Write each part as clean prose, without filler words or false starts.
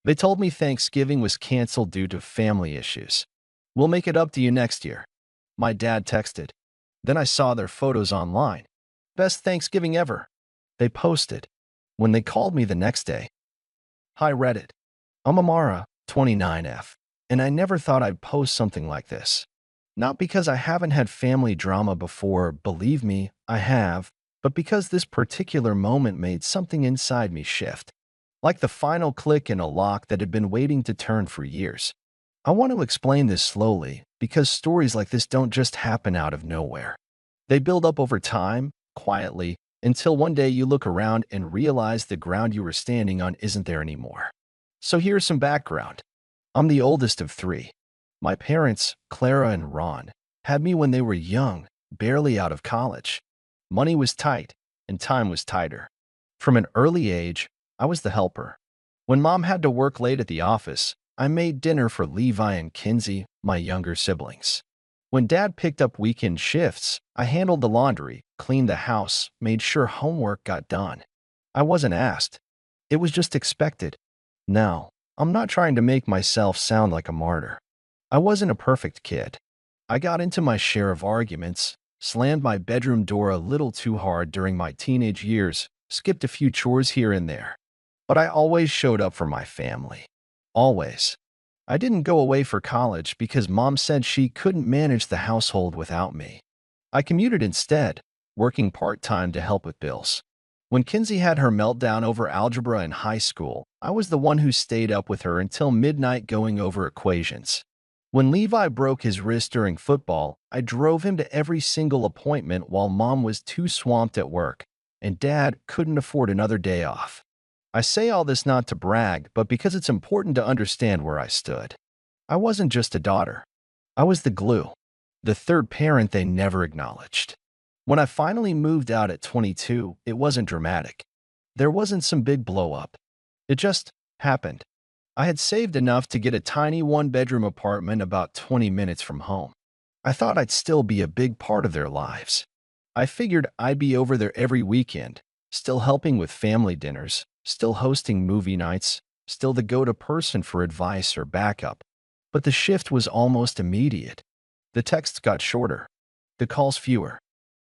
They told me Thanksgiving was canceled due to family issues. We'll make it up to you next year. My dad texted. Then I saw their photos online. Best Thanksgiving ever. They posted. When they called me the next day. Hi Reddit. I'm Amara, 29F, and I never thought I'd post something like this. Not because I haven't had family drama before, believe me, I have, but because this particular moment made something inside me shift. Like the final click in a lock that had been waiting to turn for years. I want to explain this slowly because stories like this don't just happen out of nowhere. They build up over time, quietly, until one day you look around and realize the ground you were standing on isn't there anymore. So here's some background. I'm the oldest of three. My parents, Clara and Ron, had me when they were young, barely out of college. Money was tight, and time was tighter. From an early age, I was the helper. When Mom had to work late at the office, I made dinner for Levi and Kinsey, my younger siblings. When Dad picked up weekend shifts, I handled the laundry, cleaned the house, made sure homework got done. I wasn't asked. It was just expected. Now, I'm not trying to make myself sound like a martyr. I wasn't a perfect kid. I got into my share of arguments, slammed my bedroom door a little too hard during my teenage years, skipped a few chores here and there. But I always showed up for my family. Always. I didn't go away for college because Mom said she couldn't manage the household without me. I commuted instead, working part-time to help with bills. When Kinsey had her meltdown over algebra in high school, I was the one who stayed up with her until midnight going over equations. When Levi broke his wrist during football, I drove him to every single appointment while Mom was too swamped at work, and Dad couldn't afford another day off. I say all this not to brag, but because it's important to understand where I stood. I wasn't just a daughter. I was the glue, the third parent they never acknowledged. When I finally moved out at 22, it wasn't dramatic. There wasn't some big blow-up. It just happened. I had saved enough to get a tiny one-bedroom apartment about 20 minutes from home. I thought I'd still be a big part of their lives. I figured I'd be over there every weekend, still helping with family dinners, still hosting movie nights, still the go-to person for advice or backup. But the shift was almost immediate. The texts got shorter, the calls fewer.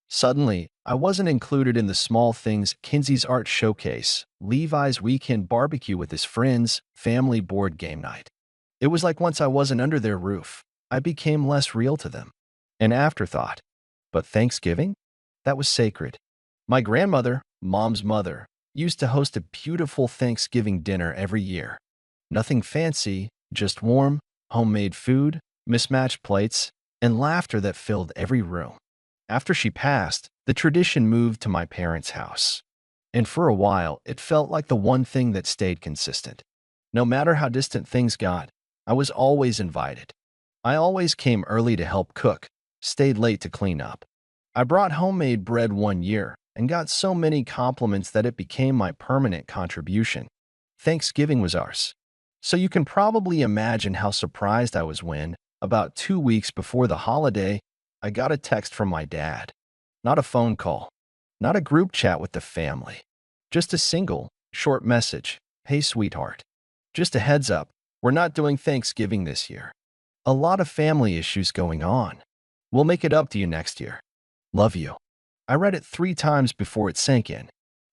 Suddenly, I wasn't included in the small things: Kinsey's art showcase, Levi's weekend barbecue with his friends, family board game night. It was like once I wasn't under their roof, I became less real to them. An afterthought. But Thanksgiving? That was sacred. My grandmother, Mom's mother, used to host a beautiful Thanksgiving dinner every year. Nothing fancy, just warm, homemade food, mismatched plates, and laughter that filled every room. After she passed, the tradition moved to my parents' house. And for a while, it felt like the one thing that stayed consistent. No matter how distant things got, I was always invited. I always came early to help cook, stayed late to clean up. I brought homemade bread one year and got so many compliments that it became my permanent contribution. Thanksgiving was ours. So you can probably imagine how surprised I was when, about 2 weeks before the holiday, I got a text from my dad. Not a phone call, not a group chat with the family. Just a single, short message. Hey, sweetheart. Just a heads up, we're not doing Thanksgiving this year. A lot of family issues going on. We'll make it up to you next year. Love you. I read it 3 times before it sank in.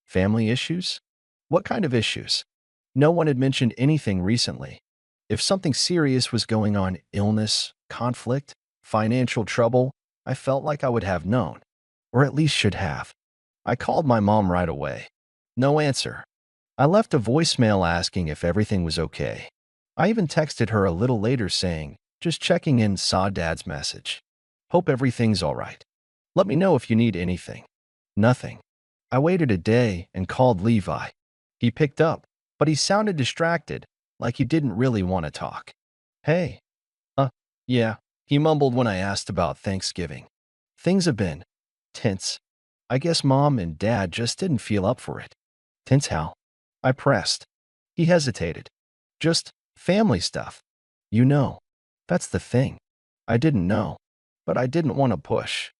Family issues? What kind of issues? No one had mentioned anything recently. If something serious was going on, illness, conflict, financial trouble, I felt like I would have known, or at least should have. I called my mom right away. No answer. I left a voicemail asking if everything was okay. I even texted her a little later saying, just checking in, saw Dad's message. Hope everything's all right. Let me know if you need anything. Nothing. I waited a day and called Levi. He picked up, but he sounded distracted, like he didn't really want to talk. Hey. Yeah, he mumbled when I asked about Thanksgiving. Things have been tense. I guess Mom and Dad just didn't feel up for it. Tense how? I pressed. He hesitated. Just family stuff. You know, that's the thing. I didn't know, but I didn't want to push.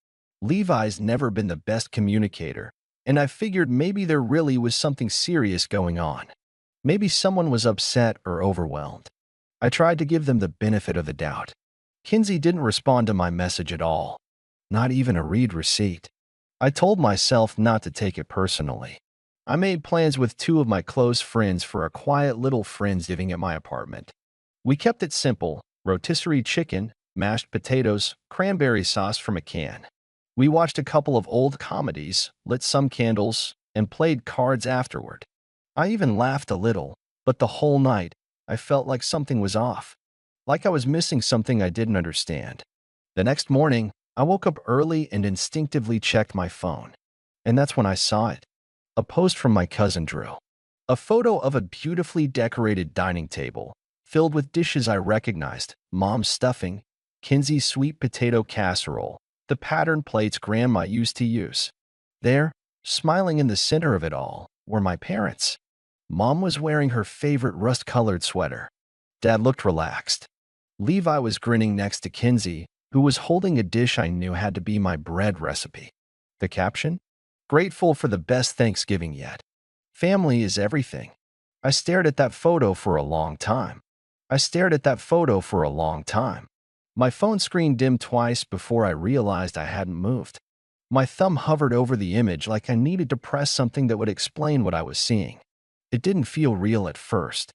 Levi's never been the best communicator, and I figured maybe there really was something serious going on. Maybe someone was upset or overwhelmed. I tried to give them the benefit of the doubt. Kinsey didn't respond to my message at all, not even a read receipt. I told myself not to take it personally. I made plans with two of my close friends for a quiet little friendsgiving at my apartment. We kept it simple: rotisserie chicken, mashed potatoes, cranberry sauce from a can. We watched a couple of old comedies, lit some candles, and played cards afterward. I even laughed a little, but the whole night, I felt like something was off, like I was missing something I didn't understand. The next morning, I woke up early and instinctively checked my phone. And that's when I saw it. A post from my cousin Drew. A photo of a beautifully decorated dining table, filled with dishes I recognized: mom's stuffing, Kinsey's sweet potato casserole, the patterned plates Grandma used to use. There, smiling in the center of it all, were my parents. Mom was wearing her favorite rust-colored sweater. Dad looked relaxed. Levi was grinning next to Kinsey, who was holding a dish I knew had to be my bread recipe. The caption? Grateful for the best Thanksgiving yet. Family is everything. I stared at that photo for a long time. I stared at that photo for a long time. My phone screen dimmed twice before I realized I hadn't moved. My thumb hovered over the image like I needed to press something that would explain what I was seeing. It didn't feel real at first.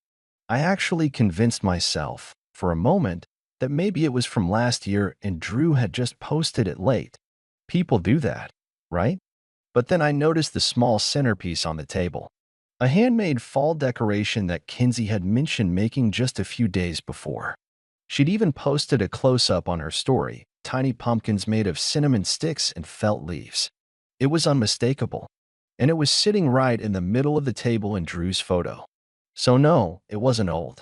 I actually convinced myself, for a moment, that maybe it was from last year and Drew had just posted it late. People do that, right? But then I noticed the small centerpiece on the table. A handmade fall decoration that Kinsey had mentioned making just a few days before. She'd even posted a close-up on her story: tiny pumpkins made of cinnamon sticks and felt leaves. It was unmistakable, and it was sitting right in the middle of the table in Drew's photo. So no, it wasn't old.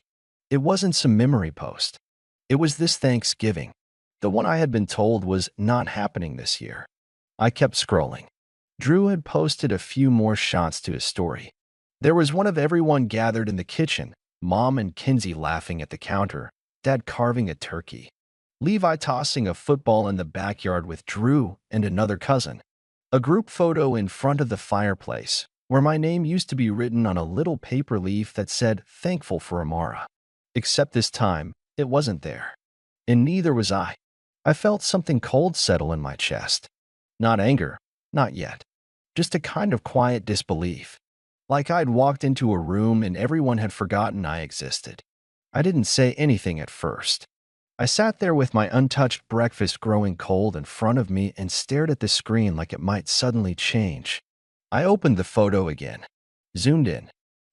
It wasn't some memory post. It was this Thanksgiving, the one I had been told was not happening this year. I kept scrolling. Drew had posted a few more shots to his story. There was one of everyone gathered in the kitchen: Mom and Kinsey laughing at the counter, Dad carving a turkey, Levi tossing a football in the backyard with Drew and another cousin. A group photo in front of the fireplace, where my name used to be written on a little paper leaf that said, "Thankful for Amara." Except this time, it wasn't there. And neither was I. I felt something cold settle in my chest. Not anger, not yet. Just a kind of quiet disbelief. Like I'd walked into a room and everyone had forgotten I existed. I didn't say anything at first. I sat there with my untouched breakfast growing cold in front of me and stared at the screen like it might suddenly change. I opened the photo again, zoomed in,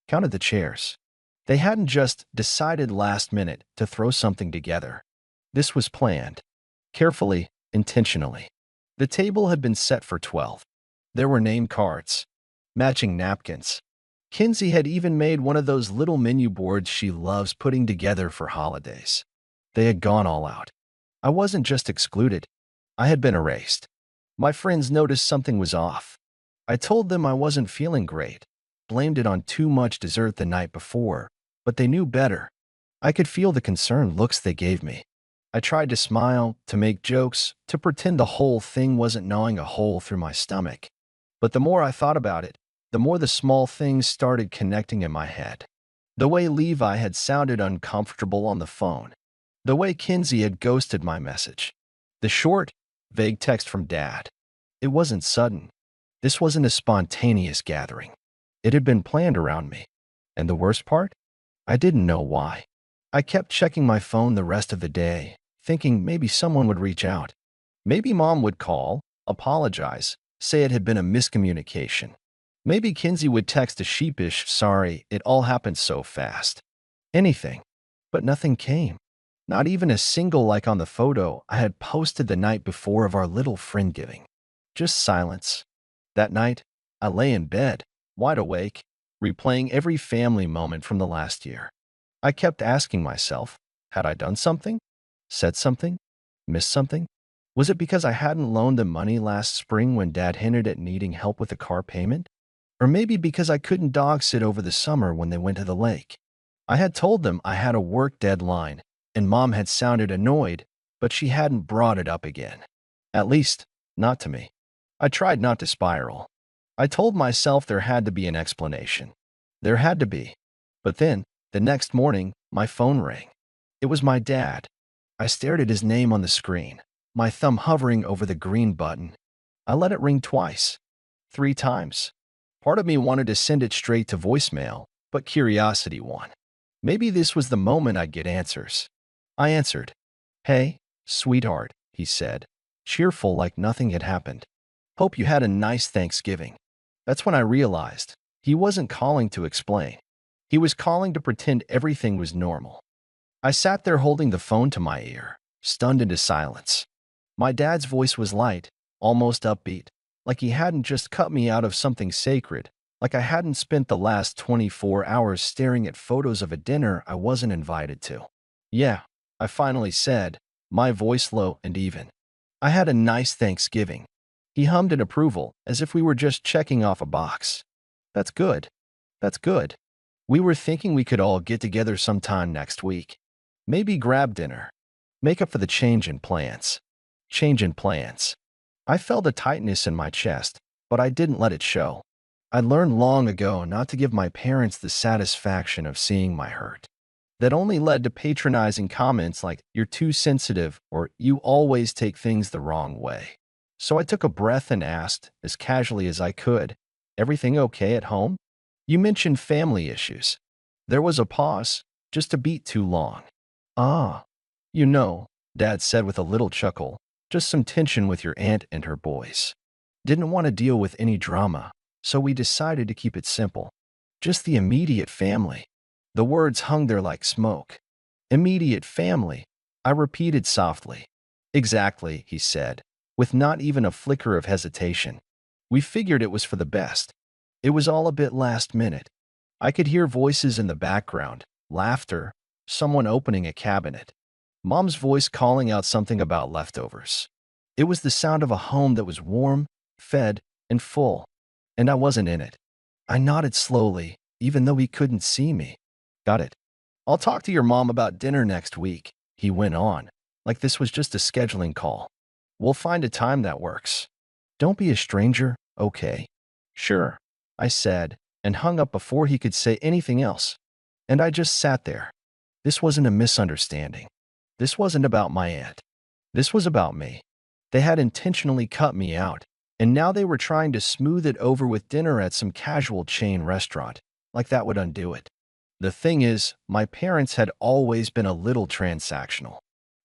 counted the chairs. They hadn't just decided last minute to throw something together. This was planned, carefully, intentionally. The table had been set for 12. There were name cards, matching napkins. Kinsey had even made one of those little menu boards she loves putting together for holidays. They had gone all out. I wasn't just excluded. I had been erased. My friends noticed something was off. I told them I wasn't feeling great, blamed it on too much dessert the night before, but they knew better. I could feel the concerned looks they gave me. I tried to smile, to make jokes, to pretend the whole thing wasn't gnawing a hole through my stomach. But the more I thought about it, the more the small things started connecting in my head. The way Levi had sounded uncomfortable on the phone. The way Kinsey had ghosted my message. The short, vague text from Dad. It wasn't sudden. This wasn't a spontaneous gathering. It had been planned around me. And the worst part? I didn't know why. I kept checking my phone the rest of the day, thinking maybe someone would reach out. Maybe Mom would call, apologize, say it had been a miscommunication. Maybe Kinsey would text a sheepish, "Sorry, it all happened so fast." Anything. But nothing came. Not even a single like on the photo I had posted the night before of our little friend-giving. Just silence. That night, I lay in bed, wide awake, replaying every family moment from the last year. I kept asking myself, had I done something? Said something? Missed something? Was it because I hadn't loaned them money last spring when Dad hinted at needing help with the car payment? Or maybe because I couldn't dog sit over the summer when they went to the lake. I had told them I had a work deadline, and Mom had sounded annoyed, but she hadn't brought it up again. At least, not to me. I tried not to spiral. I told myself there had to be an explanation. There had to be. But then, the next morning, my phone rang. It was my dad. I stared at his name on the screen, my thumb hovering over the green button. I let it ring twice, 3 times. Part of me wanted to send it straight to voicemail, but curiosity won. Maybe this was the moment I'd get answers. I answered. "Hey, sweetheart," he said, cheerful like nothing had happened. "Hope you had a nice Thanksgiving." That's when I realized he wasn't calling to explain. He was calling to pretend everything was normal. I sat there holding the phone to my ear, stunned into silence. My dad's voice was light, almost upbeat, like he hadn't just cut me out of something sacred, like I hadn't spent the last 24 hours staring at photos of a dinner I wasn't invited to. "Yeah," I finally said, my voice low and even. "I had a nice Thanksgiving." He hummed in approval, as if we were just checking off a box. "That's good. That's good. We were thinking we could all get together sometime next week. Maybe grab dinner. Make up for the change in plans." Change in plans. I felt a tightness in my chest, but I didn't let it show. I learned long ago not to give my parents the satisfaction of seeing my hurt. That only led to patronizing comments like, "You're too sensitive," or "You always take things the wrong way." So I took a breath and asked, as casually as I could, "Everything okay at home? You mentioned family issues." There was a pause, just a beat too long. "Ah, you know," Dad said with a little chuckle, "just some tension with your aunt and her boys. Didn't want to deal with any drama, so we decided to keep it simple. Just the immediate family." The words hung there like smoke. "Immediate family," I repeated softly. "Exactly," he said, with not even a flicker of hesitation. "We figured it was for the best. It was all a bit last minute." I could hear voices in the background, laughter, someone opening a cabinet. Mom's voice calling out something about leftovers. It was the sound of a home that was warm, fed, and full. And I wasn't in it. I nodded slowly, even though he couldn't see me. "Got it. I'll talk to your mom about dinner next week," he went on, like this was just a scheduling call. "We'll find a time that works. Don't be a stranger, okay?" "Sure," I said, and hung up before he could say anything else. And I just sat there. This wasn't a misunderstanding. This wasn't about my aunt. This was about me. They had intentionally cut me out, and now they were trying to smooth it over with dinner at some casual chain restaurant, like that would undo it. The thing is, my parents had always been a little transactional.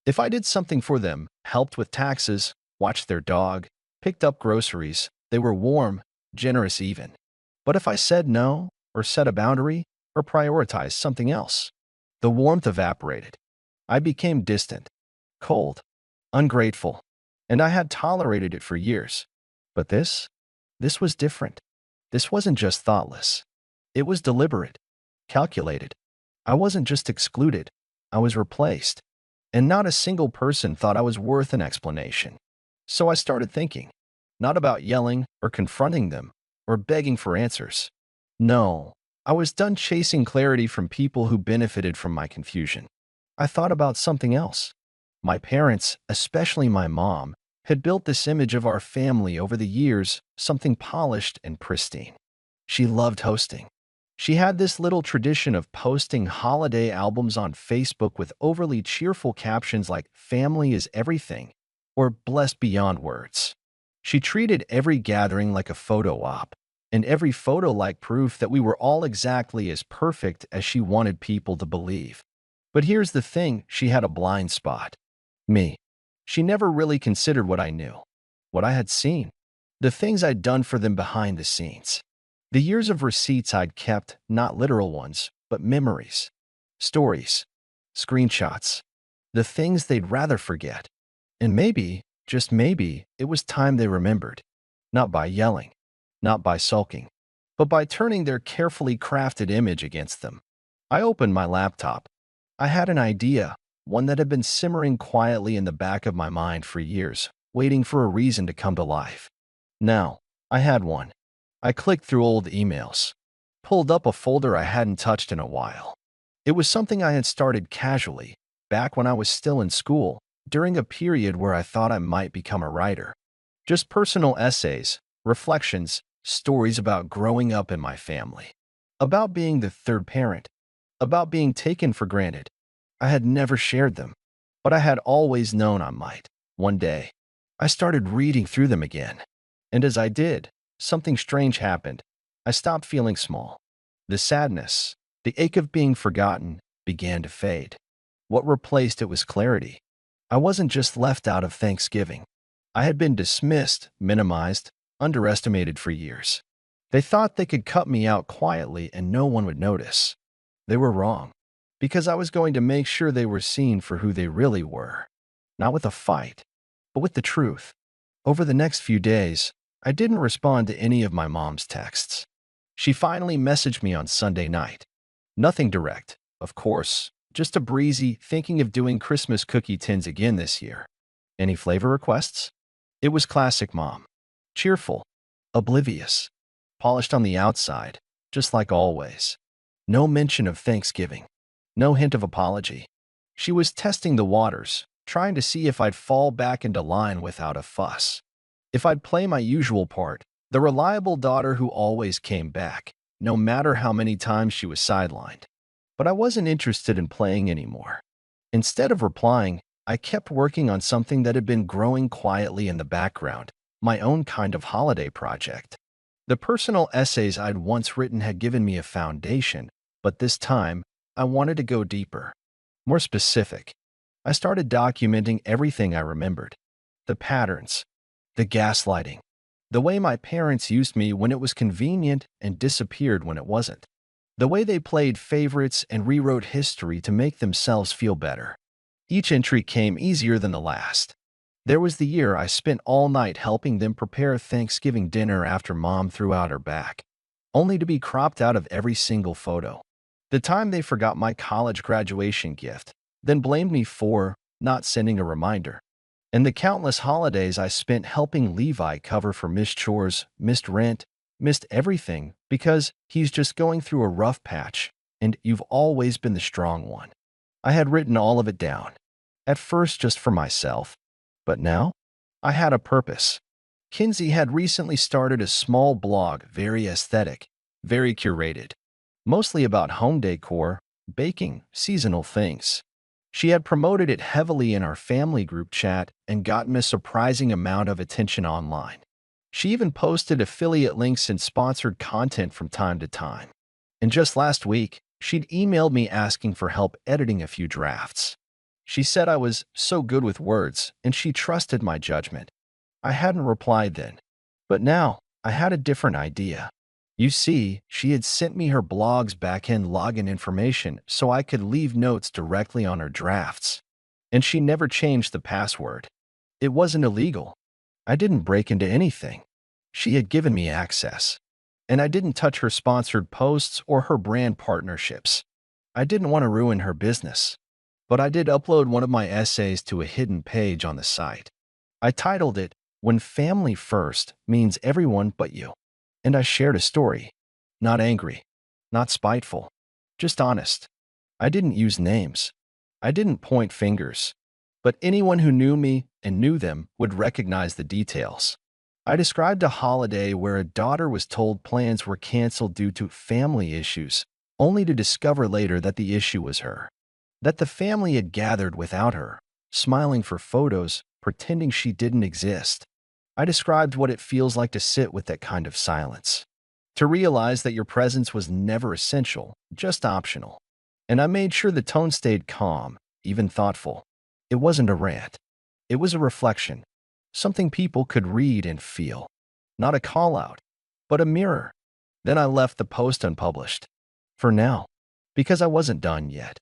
If I did something for them, helped with taxes, watched their dog, picked up groceries, they were warm, generous even. But if I said no, or set a boundary, or prioritized something else, the warmth evaporated. I became distant, cold, ungrateful, and I had tolerated it for years. But this was different. This wasn't just thoughtless. It was deliberate, calculated. I wasn't just excluded, I was replaced. And not a single person thought I was worth an explanation. So I started thinking, not about yelling or confronting them or begging for answers. No, I was done chasing clarity from people who benefited from my confusion. I thought about something else. My parents, especially my mom, had built this image of our family over the years, something polished and pristine. She loved hosting. She had this little tradition of posting holiday albums on Facebook with overly cheerful captions like "Family is everything" or "Blessed beyond words." She treated every gathering like a photo op, and every photo like proof that we were all exactly as perfect as she wanted people to believe. But here's the thing, she had a blind spot. Me. She never really considered what I knew, what I had seen, the things I'd done for them behind the scenes. The years of receipts I'd kept, not literal ones, but memories, stories, screenshots, the things they'd rather forget. And maybe, just maybe, it was time they remembered. Not by yelling, not by sulking, but by turning their carefully crafted image against them. I opened my laptop. I had an idea, one that had been simmering quietly in the back of my mind for years, waiting for a reason to come to life. Now, I had one. I clicked through old emails, pulled up a folder I hadn't touched in a while. It was something I had started casually, back when I was still in school, during a period where I thought I might become a writer. Just personal essays, reflections, stories about growing up in my family, about being the third parent, about being taken for granted. I had never shared them, but I had always known I might. One day, I started reading through them again. And as I did, something strange happened. I stopped feeling small. The sadness, the ache of being forgotten, began to fade. What replaced it was clarity. I wasn't just left out of Thanksgiving. I had been dismissed, minimized, underestimated for years. They thought they could cut me out quietly and no one would notice. They were wrong, because I was going to make sure they were seen for who they really were. Not with a fight, but with the truth. Over the next few days, I didn't respond to any of my mom's texts. She finally messaged me on Sunday night. Nothing direct, of course, just a breezy, thinking of doing Christmas cookie tins again this year. Any flavor requests? It was classic mom. Cheerful, oblivious, polished on the outside, just like always. No mention of Thanksgiving. No hint of apology. She was testing the waters, trying to see if I'd fall back into line without a fuss. If I'd play my usual part, the reliable daughter who always came back, no matter how many times she was sidelined. But I wasn't interested in playing anymore. Instead of replying, I kept working on something that had been growing quietly in the background, my own kind of holiday project. The personal essays I'd once written had given me a foundation, but this time, I wanted to go deeper. More specific. I started documenting everything I remembered. The patterns, the gaslighting, the way my parents used me when it was convenient and disappeared when it wasn't. The way they played favorites and rewrote history to make themselves feel better. Each entry came easier than the last. There was the year I spent all night helping them prepare Thanksgiving dinner after mom threw out her back, only to be cropped out of every single photo. The time they forgot my college graduation gift, then blamed me for not sending a reminder. And the countless holidays I spent helping Levi cover for missed chores, missed rent, missed everything because he's just going through a rough patch, and you've always been the strong one. I had written all of it down, at first just for myself, but now I had a purpose. Kinsey had recently started a small blog, very aesthetic, very curated, mostly about home decor, baking, seasonal things. She had promoted it heavily in our family group chat and gotten a surprising amount of attention online. She even posted affiliate links and sponsored content from time to time. And just last week, she'd emailed me asking for help editing a few drafts. She said I was so good with words, and she trusted my judgment. I hadn't replied then, but now I had a different idea. You see, she had sent me her blog's back-end login information so I could leave notes directly on her drafts. And she never changed the password. It wasn't illegal. I didn't break into anything. She had given me access. And I didn't touch her sponsored posts or her brand partnerships. I didn't want to ruin her business. But I did upload one of my essays to a hidden page on the site. I titled it, "When Family First Means Everyone But You." And I shared a story. Not angry, not spiteful, just honest. I didn't use names. I didn't point fingers. But anyone who knew me and knew them would recognize the details. I described a holiday where a daughter was told plans were canceled due to family issues, only to discover later that the issue was her. That the family had gathered without her, smiling for photos, pretending she didn't exist. I described what it feels like to sit with that kind of silence. To realize that your presence was never essential, just optional. And I made sure the tone stayed calm, even thoughtful. It wasn't a rant. It was a reflection. Something people could read and feel. Not a call-out, but a mirror. Then I left the post unpublished. For now. Because I wasn't done yet.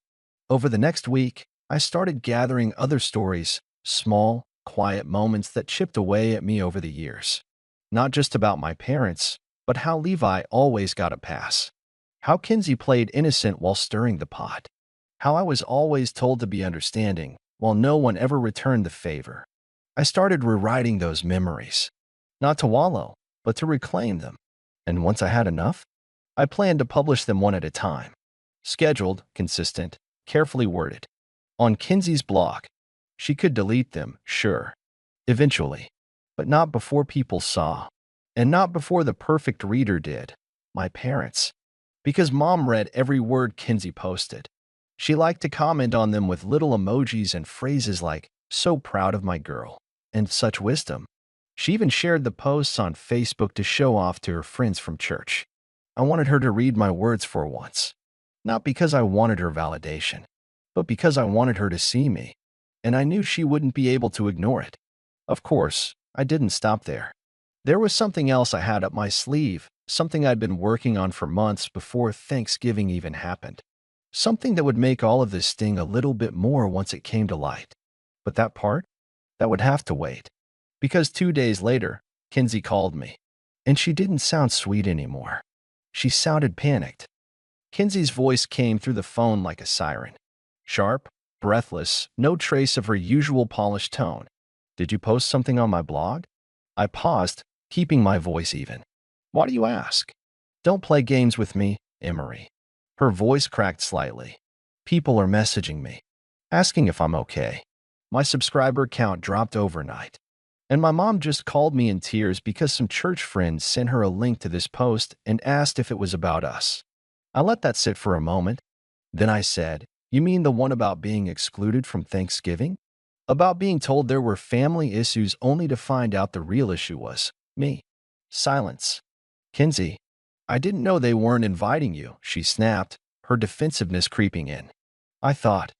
Over the next week, I started gathering other stories, small, quiet moments that chipped away at me over the years. Not just about my parents, but how Levi always got a pass. How Kinsey played innocent while stirring the pot. How I was always told to be understanding, while no one ever returned the favor. I started rewriting those memories. Not to wallow, but to reclaim them. And once I had enough, I planned to publish them one at a time. Scheduled, consistent, carefully worded. On Kinsey's blog. She could delete them, sure. Eventually. But not before people saw. And not before the perfect reader did. My parents. Because Mom read every word Kinsey posted. She liked to comment on them with little emojis and phrases like, "So proud of my girl," and such wisdom. She even shared the posts on Facebook to show off to her friends from church. I wanted her to read my words for once. Not because I wanted her validation, but because I wanted her to see me, and I knew she wouldn't be able to ignore it. Of course, I didn't stop there. There was something else I had up my sleeve, something I'd been working on for months before Thanksgiving even happened. Something that would make all of this sting a little bit more once it came to light. But that part? That would have to wait. Because 2 days later, Kinsey called me. And she didn't sound sweet anymore. She sounded panicked. Kinsey's voice came through the phone like a siren. Sharp, breathless, no trace of her usual polished tone. "Did you post something on my blog?" I paused, keeping my voice even. "Why do you ask?" "Don't play games with me, Emery." Her voice cracked slightly. "People are messaging me, asking if I'm okay." My subscriber count dropped overnight. And my mom just called me in tears because some church friends sent her a link to this post and asked if it was about us. I let that sit for a moment. Then I said, "You mean the one about being excluded from Thanksgiving? About being told there were family issues only to find out the real issue was me?" Silence. "Kinsey, I didn't know they weren't inviting you," she snapped, her defensiveness creeping in. I thought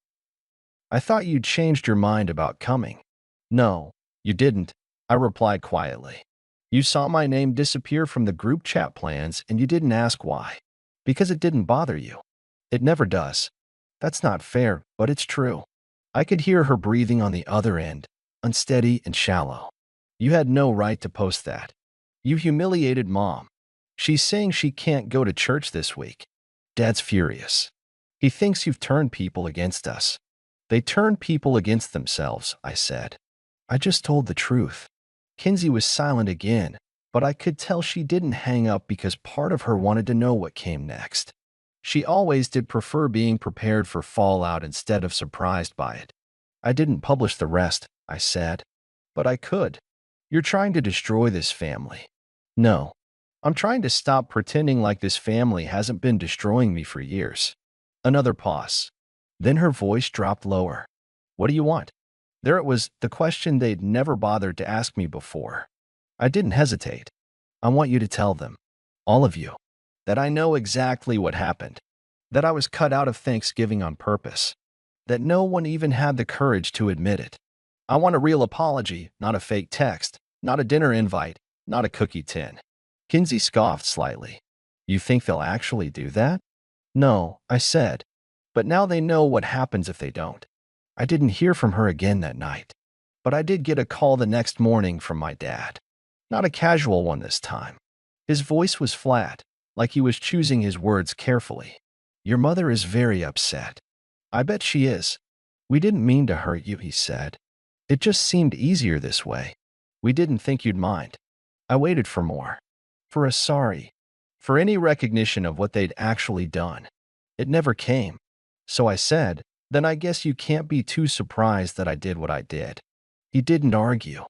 you'd changed your mind about coming." "No, you didn't," I replied quietly. "You saw my name disappear from the group chat plans and you didn't ask why. Because it didn't bother you. It never does." "That's not fair, but it's true." I could hear her breathing on the other end, unsteady and shallow. "You had no right to post that. You humiliated Mom. She's saying she can't go to church this week. Dad's furious. He thinks you've turned people against us." "They turn people against themselves," I said. "I just told the truth." Kinsey was silent again, but I could tell she didn't hang up because part of her wanted to know what came next. She always did prefer being prepared for fallout instead of surprised by it. "I didn't publish the rest," I said. "But I could." "You're trying to destroy this family." "No. I'm trying to stop pretending like this family hasn't been destroying me for years." Another pause. Then her voice dropped lower. "What do you want?" There it was, the question they'd never bothered to ask me before. I didn't hesitate. "I want you to tell them, all of you, that I know exactly what happened, that I was cut out of Thanksgiving on purpose, that no one even had the courage to admit it. I want a real apology, not a fake text, not a dinner invite, not a cookie tin." Kinsey scoffed slightly. "You think they'll actually do that?" "No," I said. "But now they know what happens if they don't." I didn't hear from her again that night, but I did get a call the next morning from my dad. Not a casual one this time. His voice was flat, like he was choosing his words carefully. "Your mother is very upset." "I bet she is." "We didn't mean to hurt you," he said. "It just seemed easier this way. We didn't think you'd mind." I waited for more. For a sorry. For any recognition of what they'd actually done. It never came. So I said, "Then I guess you can't be too surprised that I did what I did." He didn't argue.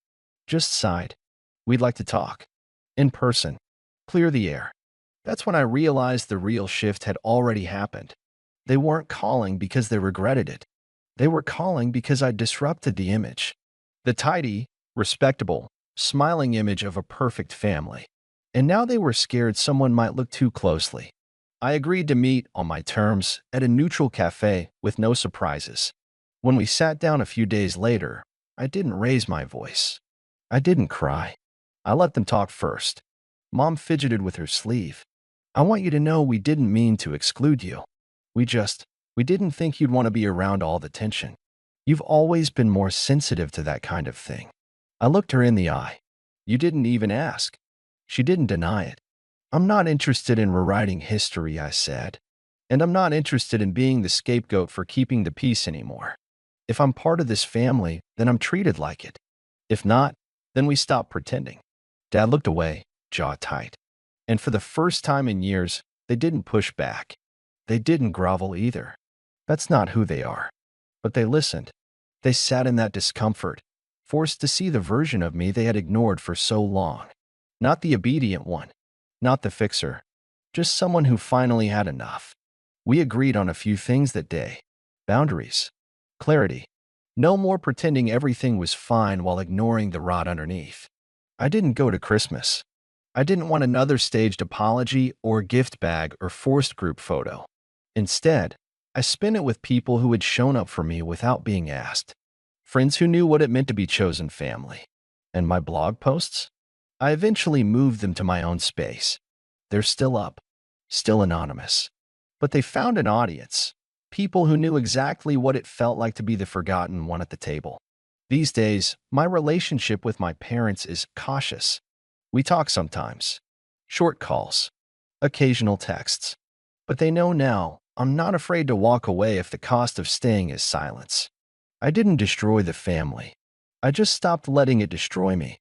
Just sighed. "We'd like to talk. In person. Clear the air." That's when I realized the real shift had already happened. They weren't calling because they regretted it. They were calling because I disrupted the image. The tidy, respectable, smiling image of a perfect family. And now they were scared someone might look too closely. I agreed to meet, on my terms, at a neutral cafe with no surprises. When we sat down a few days later, I didn't raise my voice. I didn't cry. I let them talk first. Mom fidgeted with her sleeve. "I want you to know we didn't mean to exclude you. We didn't think you'd want to be around all the tension. You've always been more sensitive to that kind of thing." I looked her in the eye. "You didn't even ask." She didn't deny it. "I'm not interested in rewriting history," I said. "And I'm not interested in being the scapegoat for keeping the peace anymore. If I'm part of this family, then I'm treated like it. If not, then we stop pretending." Dad looked away, jaw tight. And for the first time in years, they didn't push back. They didn't grovel either. That's not who they are. But they listened. They sat in that discomfort, forced to see the version of me they had ignored for so long. Not the obedient one. Not the fixer. just someone who finally had enough. We agreed on a few things that day: boundaries, clarity, no more pretending everything was fine while ignoring the rot underneath. I didn't go to Christmas. I didn't want another staged apology or gift bag or forced group photo. Instead, I spent it with people who had shown up for me without being asked. Friends who knew what it meant to be chosen family. And my blog posts? I eventually moved them to my own space. They're still up, still anonymous. But they found an audience, people who knew exactly what it felt like to be the forgotten one at the table. These days, my relationship with my parents is cautious. We talk sometimes, short calls, occasional texts. But they know now I'm not afraid to walk away if the cost of staying is silence. I didn't destroy the family. I just stopped letting it destroy me.